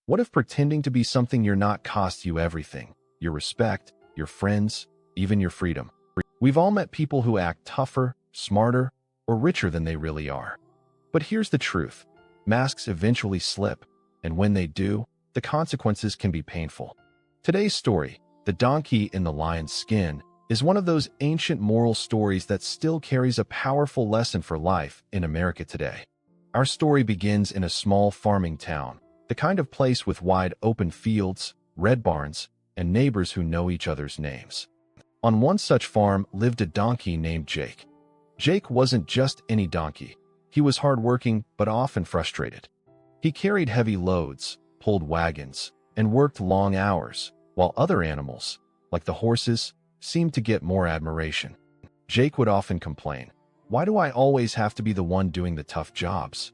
What if pretending to be something you're not costs you everything? Your respect, your friends, even your freedom. We've all met people who act tougher, smarter, or richer than they really are. But here's the truth. Masks eventually slip, and when they do, the consequences can be painful. Today's story, The Donkey in the Lion's Skin, is one of those ancient moral stories that still carries a powerful lesson for life in America today. Our story begins in a small farming town, the kind of place with wide open fields, red barns, and neighbors who know each other's names. On one such farm lived a donkey named Jake. Jake wasn't just any donkey. He was hardworking but often frustrated. He carried heavy loads, pulled wagons, and worked long hours, while other animals, like the horses, seemed to get more admiration. Jake would often complain, "Why do I always have to be the one doing the tough jobs?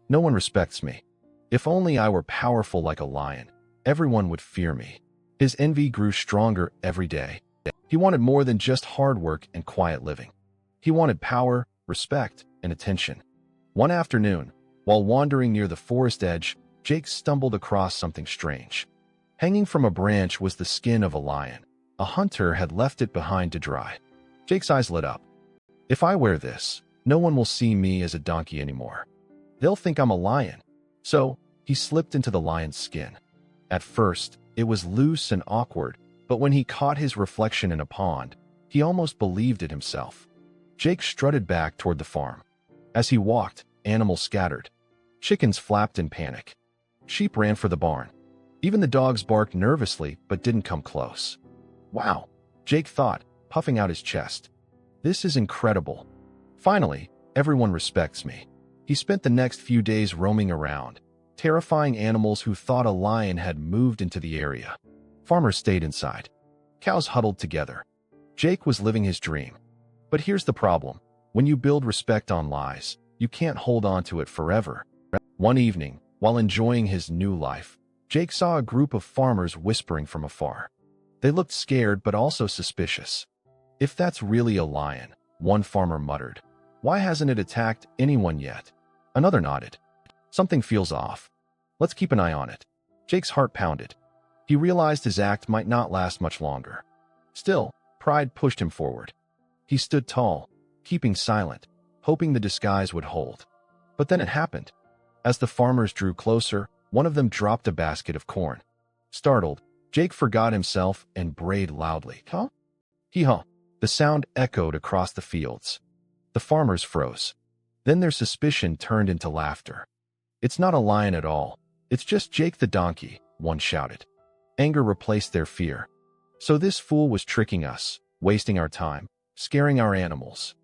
No one respects me. If only I were powerful like a lion, everyone would fear me." His envy grew stronger every day. He wanted more than just hard work and quiet living. He wanted power, respect, and attention. One afternoon, while wandering near the forest edge, Jake stumbled across something strange. Hanging from a branch was the skin of a lion. A hunter had left it behind to dry. Jake's eyes lit up. "If I wear this, no one will see me as a donkey anymore. They'll think I'm a lion." So, he slipped into the lion's skin. At first, it was loose and awkward, but when he caught his reflection in a pond, he almost believed it himself. Jake strutted back toward the farm. As he walked, animals scattered. Chickens flapped in panic. Sheep ran for the barn. Even the dogs barked nervously but didn't come close. "Wow," Jake thought, puffing out his chest. "This is incredible. Finally, everyone respects me." He spent the next few days roaming around, terrifying animals who thought a lion had moved into the area. Farmers stayed inside. Cows huddled together. Jake was living his dream. But here's the problem. When you build respect on lies, you can't hold on to it forever. One evening, while enjoying his new life, Jake saw a group of farmers whispering from afar. They looked scared but also suspicious. "If that's really a lion," one farmer muttered, "why hasn't it attacked anyone yet?" Another nodded. "Something feels off. Let's keep an eye on it." Jake's heart pounded. He realized his act might not last much longer. Still, pride pushed him forward. He stood tall, keeping silent, hoping the disguise would hold. But then it happened. As the farmers drew closer, one of them dropped a basket of corn. Startled, Jake forgot himself and brayed loudly. "Huh? Hee-haw." The sound echoed across the fields. The farmers froze. Then their suspicion turned into laughter. "It's not a lion at all. It's just Jake the donkey," one shouted. Anger replaced their fear. So this fool was tricking us, wasting our time, scaring our animals.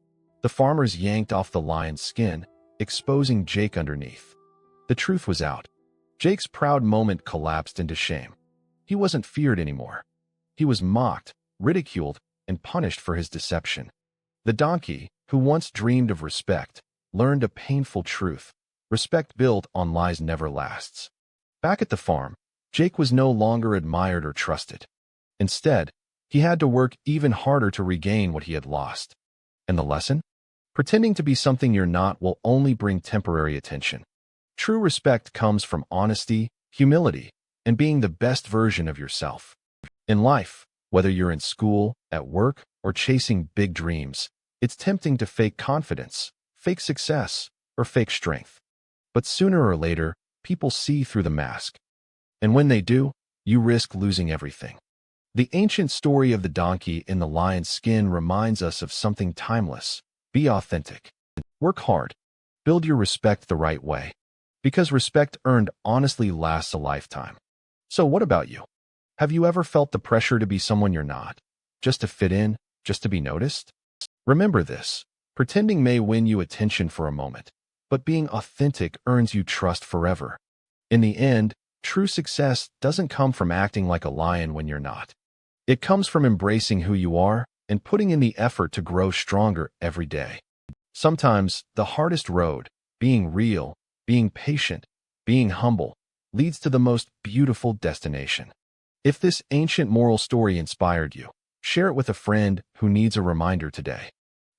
The farmers yanked off the lion's skin, exposing Jake underneath. The truth was out. Jake's proud moment collapsed into shame. He wasn't feared anymore. He was mocked, ridiculed, and punished for his deception. The donkey, who once dreamed of respect, learned a painful truth. Respect built on lies never lasts. Back at the farm, Jake was no longer admired or trusted. Instead, he had to work even harder to regain what he had lost. And the lesson? Pretending to be something you're not will only bring temporary attention. True respect comes from honesty, humility, and being the best version of yourself. In life, whether you're in school, at work, or chasing big dreams, it's tempting to fake confidence, fake success, or fake strength. But sooner or later, people see through the mask. And when they do, you risk losing everything. The ancient story of the donkey in the lion's skin reminds us of something timeless. Be authentic. Work hard. Build your respect the right way. Because respect earned honestly lasts a lifetime. So what about you? Have you ever felt the pressure to be someone you're not? Just to fit in? Just to be noticed? Remember this. Pretending may win you attention for a moment, but being authentic earns you trust forever. In the end, true success doesn't come from acting like a lion when you're not. It comes from embracing who you are and putting in the effort to grow stronger every day. Sometimes, the hardest road, being real, being patient, being humble, leads to the most beautiful destination. If this ancient moral story inspired you, share it with a friend who needs a reminder today.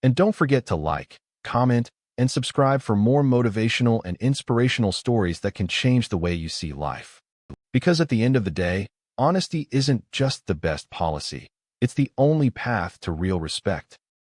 And don't forget to like, comment, and subscribe for more motivational and inspirational stories that can change the way you see life. Because at the end of the day, honesty isn't just the best policy. It's the only path to real respect.